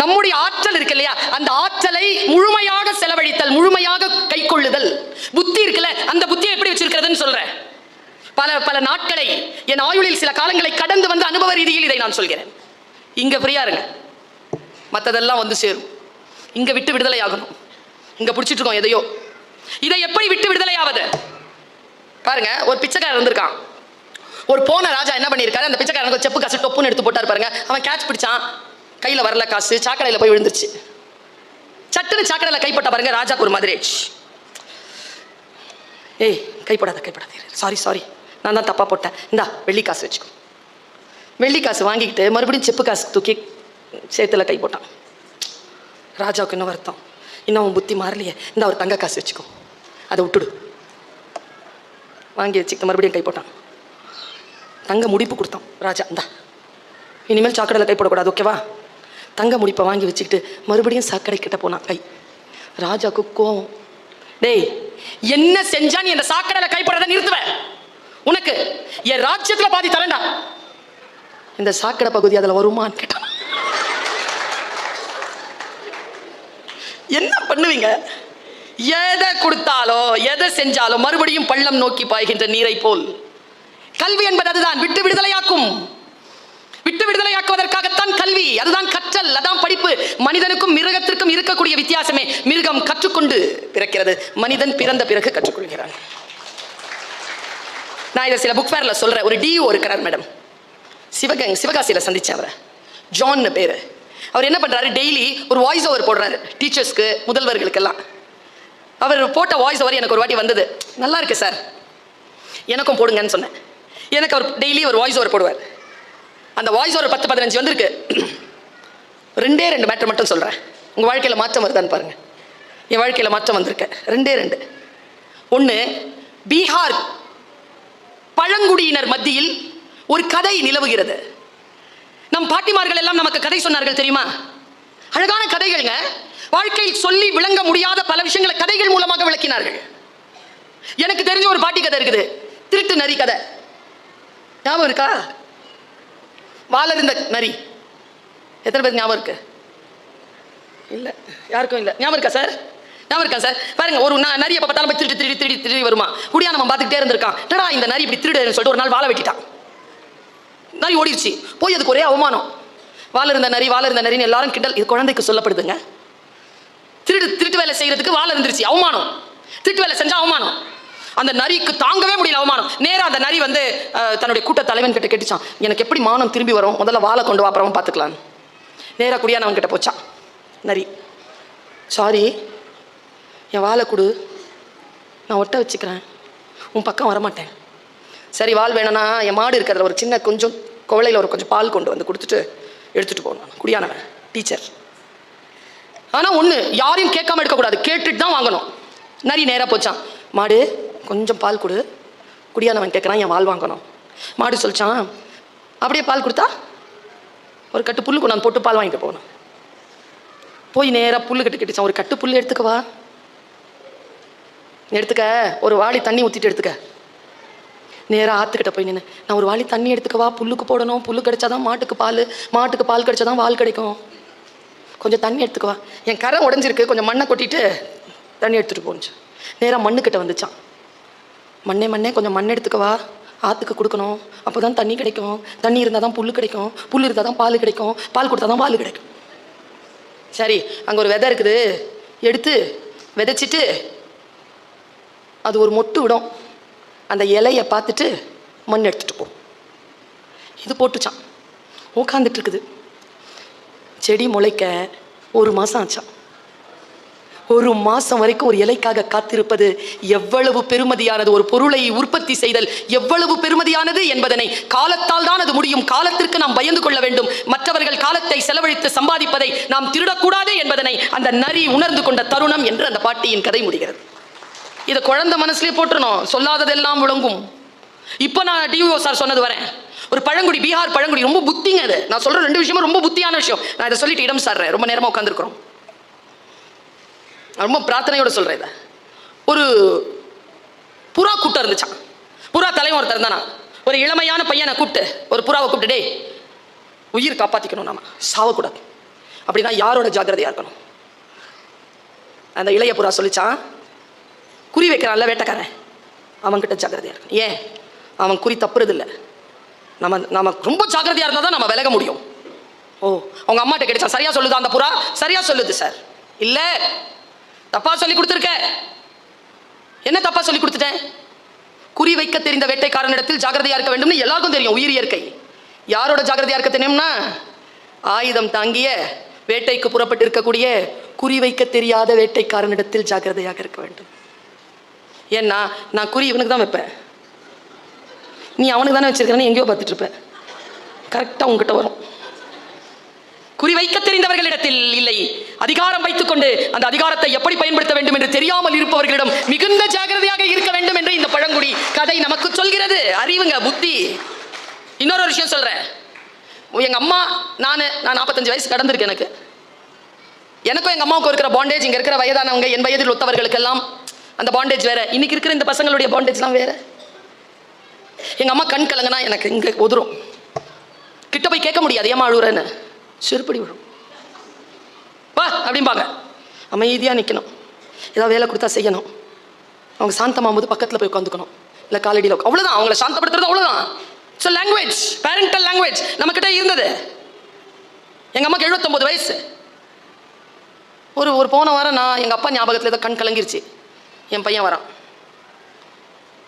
நம்முடைய ஆற்றல் இருக்கு இல்லையா, அந்த ஆற்றலை முழுமையாக செலவழித்தல், முழுமையாக கை கொள்ளுதல். புத்தி இருக்குல்ல, அந்த புத்தியை எப்படி வச்சிருக்கிறதுன்னு சொல்றேன். பல பல நாட்களை, என் ஆயுளில் சில காலங்களை கடந்து வந்த அனுபவ ரீதியில் இதை நான் சொல்கிறேன். இங்க ஃப்ரீயா இருங்க, மற்றதெல்லாம் வந்து சேரும். இங்க விட்டு விடுதலை ஆகணும். இங்க பிடிச்சிட்டு இருக்கோம் எதையோ. இதை எப்படி விட்டு விடுதலை ஆவது? பாருங்க, ஒரு பிச்சைக்காரன் இருந்திருக்கான். ஒரு போன ராஜா என்ன பண்ணியிருக்காரு, அந்த பிச்சைக்காரனுக்கு செப்பு காசு டொப்புன்னு எடுத்து போட்டார் பாருங்க. அவன் கேட்ச் பிடிச்சான், கையில் வரல காசு, சாக்கடையில் போய் விழுந்துருச்சு. சட்டுன்னு சாக்கடையில் கைப்பட்ட பாருங்க, ராஜாக்கு ஒரு மாதிரி ஆயிடுச்சு. ஏய் கைப்படாத கைப்படாத, சாரி நான் தான் தப்பா போட்டேன், இந்தா வெள்ளி காசு வச்சுக்கோ. வெள்ளி காசு வாங்கிக்கிட்டு மறுபடியும் செப்பு காசு தூக்கி சேத்துல கை போட்டான். ராஜாவுக்கு இன்னும் வருத்தம், இன்னும் அவன் புத்தி மாறலையே, இந்த ஒரு தங்க காசு வச்சுக்கோ, அதை விட்டுடு. வாங்கி வச்சுக்கிட்டு மறுபடியும் கை போட்டான். தங்க முடிப்பு கொடுத்தான் ராஜா, இந்தா இனிமேல் சாக்கடையில் கை போடக்கூடாது, ஓகேவா? தங்க முடிப்பை வாங்கி வச்சுக்கிட்டு மறுபடியும் சாக்கடை கிட்ட போனான் கை. ராஜாவுக்கு கோவம், டேய் என்ன செஞ்சா நீ அந்த சாக்கடையில் கைப்படாத நிறுத்துவேன், உனக்கு என் ராஜ்யத்தில் பாதி தரேன்டா, இந்த சாக்கடை பகுதி அதில் வருமான்னு கேட்டான். என்ன பண்ணுவீங்க? எதை கொடுத்தாலோ எதை செஞ்சாலோ மறுபடியும் பள்ளம் நோக்கி பாய்கின்ற நீரை போல். கல்வி என்பது அதுதான், விட்டு விடுதலையாக்கும். விட்டு விடுதலையாக்குவதற்காகத்தான் கல்வி, அதுதான் கற்றல், அதான் படிப்பு. மனிதனுக்கும் மிருகத்திற்கும் இருக்கக்கூடிய வித்தியாசமே, மிருகம் கற்றுக்கொண்டு பிறக்கிறது, மனிதன் பிறந்த பிறகு கற்றுக்கொள்கிறான். நான் இதை சில புக் ஃபேர்ல சொல்றேன். ஒரு டிஓ இருக்கிறார் மேடம், சிவகாசியில் சந்திச்சேன் அவரை, ஜான்னு பேரு. அவர் என்ன பண்றாரு, டெய்லி ஒரு வாய்ஸ் ஓவர் போடுறாரு டீச்சர்ஸ்க்கு, முதல்வர்களுக்கெல்லாம். அவர் போட்ட வாய்ஸ் ஓவர் எனக்கு ஒரு வாட்டி வந்தது, நல்லா இருக்கு சார், எனக்கும் போடுங்கன்னு சொன்னேன். எனக்கு அவர் டெய்லி ஒரு வாய்ஸ் ஓவர் போடுவார். அந்த வாய்ஸ் ஓவர் 10-15 வந்திருக்கு. 2 மேட்டர் மட்டும் சொல்றேன், உங்கள் வாழ்க்கையில் மாற்றம் வருதான்னு பாருங்க. என் வாழ்க்கையில் மாற்றம் வந்திருக்கேன். 2 ஒன்று, பீகார் பழங்குடியினர் மத்தியில் ஒரு கதை நிலவுகிறது. நம் பாட்டிமார்கள் எல்லாம் நமக்கு கதை சொன்னார்கள் தெரியுமா? அழகான கதைகள்ங்க. வாழ்க்கையில் சொல்லி விளங்க முடியாத பல விஷயங்களை கதைகள் மூலமாக விளக்கினார்கள். எனக்கு தெரிஞ்ச ஒரு பாட்டி கதை இருக்குது, திருட்டு நரி கதை. ஞாபகம் இருக்கா? வாழறிந்த நரி. எத்தனை பேர் ஞாபகம் இருக்கு? இல்லை, யாருக்கும் இல்லை. ஞாபகம் இருக்கா சார்? ஞாபகம் இருக்கா சார்? பாருங்க, ஒரு நரி எப்போ பார்த்தாலும் போய் திருடி திருடி திருடி திருடி வருமா. குடியா நம்ம பார்த்துக்கிட்டே இருந்திருக்கான். டடா இந்த நரி இப்படி திருடுன்னு சொல்லிட்டு ஒரு நாள் வாழை வெட்டிட்டான். நரி ஓடிடுச்சு. போய் அதுக்கு ஒரே அவமானம். வாழ இருந்த நரின்னு எல்லாரும் கிண்டல். இது குழந்தைக்கு சொல்லப்படுதுங்க. திருட்டு வேலை செய்யறதுக்கு வாழ இருந்துருச்சு, அவமானம். திருட்டு வேலை செஞ்சா அவமானம். அந்த நரிக்கு தாங்கவே முடியல அவமானம். நேரா அந்த நரி வந்து தன்னுடைய கூட்ட தலைவன் கிட்ட கேட்டுச்சான், எனக்கு எப்படி மானம் திரும்பி வரும், முதல்ல வாழை கொண்டு வா, அப்புறம் பார்த்துக்கலாம். நேரா குடியானவன் கிட்ட போச்சான் நரி. சாரி, என் வாழை கொடு, நான் ஒட்ட வச்சுக்கிறேன், உன் பக்கம் வரமாட்டேன். சரி, வால் வேணும்னா என் மாடு இருக்கிறதுல ஒரு சின்ன கொஞ்சம் குவளையில் ஒரு கொஞ்சம் பால் கொண்டு வந்து கொடுத்துட்டு எடுத்துகிட்டு போகணும். குடியானவன் டீச்சர். ஆனால் ஒன்று, யாரையும் கேட்காம எடுக்கக்கூடாது, கேட்டுட்டு தான் வாங்கணும். நரி நேராக போச்சான், மாடு கொஞ்சம் பால் கொடு. குடியானவன் கேட்குறான், என் வால் வாங்கணும். மாடு சொல்லிச்சான், அப்படியே பால் கொடுத்தா ஒரு கட்டு புல்லு கொண்டாந்து போட்டு பால் வாங்கிட்டு போகணும். போய் நேராக புல்லு கட்டு கட்டிச்சான், ஒரு கட்டு புல்லு எடுத்துக்கவா, எடுத்துக்க, ஒரு வாளி தண்ணி ஊற்றிட்டு எடுத்துக்க. நேராக ஆற்றுக்கிட்ட போய் நின்று, நான் ஒரு வாளி தண்ணி எடுத்துக்கவா, புல்லுக்கு போடணும், புல்லு கிடைச்சாதான் மாட்டுக்கு பால் கிடைச்சாதான் வால் கிடைக்கும், கொஞ்சம் தண்ணி எடுத்துக்கவா. என் கரை உடஞ்சிருக்கு, கொஞ்சம் மண்ணை கொட்டிட்டு தண்ணி எடுத்துகிட்டு போச்சு. நேராக மண்ணுக்கிட்ட வந்துச்சான், மண்ணே கொஞ்சம் மண் எடுத்துக்கவா, ஆற்றுக்கு கொடுக்கணும், அப்போ தான் தண்ணி கிடைக்கும், தண்ணி இருந்தால் தான் புல் கிடைக்கும், புல் இருந்தால் தான் பால் கிடைக்கும், பால் கொடுத்தா தான் வால் கிடைக்கும். சரி, அங்கே ஒரு விதை இருக்குது, எடுத்து விதைச்சிட்டு அது ஒரு மொட்டு விடும், அந்த இலையை பார்த்துட்டு மண் எடுத்துகிட்டு போ. இது போட்டுச்சான். உட்காந்துட்டு இருக்குது. செடி முளைக்க 1 மாதம் ஆச்சான். 1 மாதம் வரைக்கும் ஒரு இலைக்காக காத்திருப்பது எவ்வளவு பெருமதியானது, ஒரு பொருளை உற்பத்தி செய்தல் எவ்வளவு பெருமதியானது என்பதனை காலத்தால் தான் அது முடியும். காலத்திற்கு நாம் பயந்து கொள்ள வேண்டும். மற்றவர்கள் காலத்தை செலவழித்து சம்பாதிப்பதை நாம் திருடக்கூடாது என்பதனை அந்த நரி உணர்ந்து கொண்ட தருணம் என்று அந்த பாட்டியின் கதை முடிகிறது. இதை குழந்தை மனசுலேயே போட்டுறணும், சொல்லாததெல்லாம் விளங்கும். இப்போ நான் டிஓ சார் சொன்னது வரேன். ஒரு பழங்குடி, பீகார் பழங்குடி, ரொம்ப புத்திங்க அது. நான் சொல்கிற 2 விஷயமும் ரொம்ப புத்தியான விஷயம். நான் இதை சொல்லிட்டு இடம் சார்றேன், ரொம்ப நேரமாக உட்காந்துருக்குறோம். ரொம்ப பிரார்த்தனையோடு சொல்கிறேன் இதை. ஒரு புறா கூட்டம் இருந்துச்சான். புறா தலைவன் ஒருத்தர் இருந்தானா. ஒரு இளமையான பையனை கூப்பிட்டு, ஒரு புறாவை கூப்பிட்டு, டே, உயிர் காப்பாற்றிக்கணும், நாம சாவக்கூடாது, அப்படின்னா யாரோட ஜாக்கிரதையாக இருக்கணும். அந்த இளைய புறா சொல்லிச்சான், குறி வைக்கிறான்ல வேட்டைக்காரன், அவன்கிட்ட ஜாக்கிரதையாக இருக்கணும். ஏன்? அவன் குறி தப்புறது இல்லை. நம்ம ரொம்ப ஜாக்கிரதையாக இருந்தால் தான் நம்ம விலக முடியும். ஓ, அவங்க அம்மாட்ட கேட்டுச்சா, சரியா சொல்லுதா அந்த புறா? சரியா சொல்லுது சார். இல்லை, தப்பா சொல்லி கொடுத்துருக்க. என்ன தப்பா சொல்லி கொடுத்துட்டேன்? குறி வைக்க தெரிந்த வேட்டைக்காரனிடத்தில் ஜாக்கிரதையாக இருக்க வேண்டும்னு எல்லாருக்கும் தெரியும். உயிர் இயற்கை. யாரோட ஜாக்கிரதையாக இருக்க தெரியும்னா, ஆயுதம் தாங்கிய வேட்டைக்கு புறப்பட்டு இருக்கக்கூடிய குறி வைக்க தெரியாத வேட்டைக்காரனிடத்தில் ஜாக்கிரதையாக இருக்க வேண்டும். ஏன்னா நான் குறி இவனுக்கு தான் வைப்பேன், நீ அவனுக்கு தானே வச்சிருக்கிறேன்னு எங்கேயோ பார்த்துட்டு இருப்பேன், கரெக்டாக உங்ககிட்ட வரும். குறி வைக்க தெரிந்தவர்களிடத்தில் இல்லை, அதிகாரம் வைத்துக்கொண்டு அந்த அதிகாரத்தை எப்படி பயன்படுத்த வேண்டும் என்று தெரியாமல் இருப்பவர்களிடம் மிகுந்த ஜாக்கிரதையாக இருக்க வேண்டும் என்று இந்த பழங்குடி கதை நமக்கு சொல்கிறது. அறிவுங்க, புத்தி. இன்னொரு விஷயம் சொல்கிறேன். எங்கள் அம்மா, நான் 45 வயசு கடந்திருக்கு. எனக்கும் எங்கள் அம்மாவுக்கும் இருக்கிற பாண்டேஜ், இங்கே இருக்கிற வயதானவங்க, என் வயதில் ஒத்தவர்களுக்கெல்லாம் அந்த பாண்டேஜ் வேற. இன்னைக்கு இருக்கிற இந்த பசங்களுடைய பாண்டேஜ்லாம் வேற. எங்கள் அம்மா கண் கலங்கன்னா எனக்கு இங்கே உதிரும். கிட்ட போய் கேட்க முடியாது, ஏமா அழுகுறேன்னு, செருப்படி விழும். வா அப்படிம்பாங்க. அமைதியாக நிற்கணும், ஏதாவது வேலை கொடுத்தா செய்யணும். அவங்க சாந்தமாகும்போது பக்கத்தில் போய் உட்காந்துக்கணும், இல்லை காலடியில். அவ்வளோதான், அவங்கள சாந்தப்படுத்துறது அவ்வளோதான். ஸோ லாங்குவேஜ், பேரண்டல் லாங்குவேஜ் நம்மக்கிட்ட இருந்தது. எங்கள் அம்மாக்கு 79 வயசு. ஒரு போன வாரம் நான் எங்கள் அப்பா ஞாபகத்தில் ஏதோ கண் கலங்கிருச்சு. என் பையன் வரான்.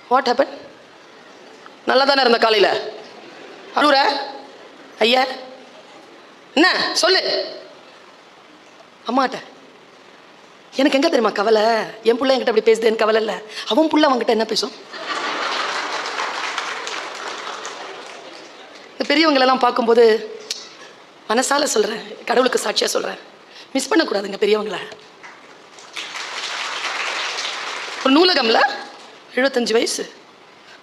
What happen? நல்லா தானே இருந்த காலையில், அழுற ஐயா, என்ன சொல்லு அம்மாட்ட. எனக்கு எங்கே தெரியுமா கவலை? என் பிள்ளை என்கிட்ட அப்படி பேசுதுன்னு கவலை இல்லை, அவன் பிள்ளை அவங்ககிட்ட என்ன பேசும்? இந்த பெரியவங்களெல்லாம் பார்க்கும்போது மனசால சொல்கிறேன், கடவுளுக்கு சாட்சியாக சொல்கிறேன், மிஸ் பண்ணக்கூடாதுங்க பெரியவங்கள. ஒரு நூலகம்ல 75 வயசு,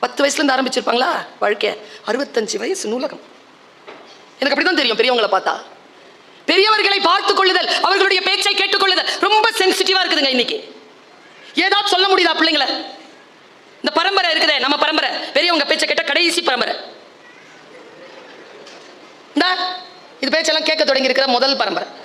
10 வயசுலேருந்து ஆரம்பிச்சிருப்பாங்களா வாழ்க்கை, 65 வயசு நூலகம். எனக்கு அப்படிதான் தெரியும் பெரியவங்களை பார்த்தா. பெரியவர்களை பார்த்துக் கொள்ளுதல், அவர்களுடைய பேச்சை கேட்டுக்கொள்ளுதல் ரொம்ப சென்சிட்டிவா இருக்குதுங்க இன்னைக்கு. ஏதாவது சொல்ல முடியுதா பிள்ளைங்களை? இந்த பரம்பரை இருக்குதே, நம்ம பரம்பரை, பெரியவங்க பேச்சை கேட்ட கடைசி பரம்பரை. இந்த இது பேச்செல்லாம் கேட்க தொடங்கி இருக்கிற முதல் பரம்பரை.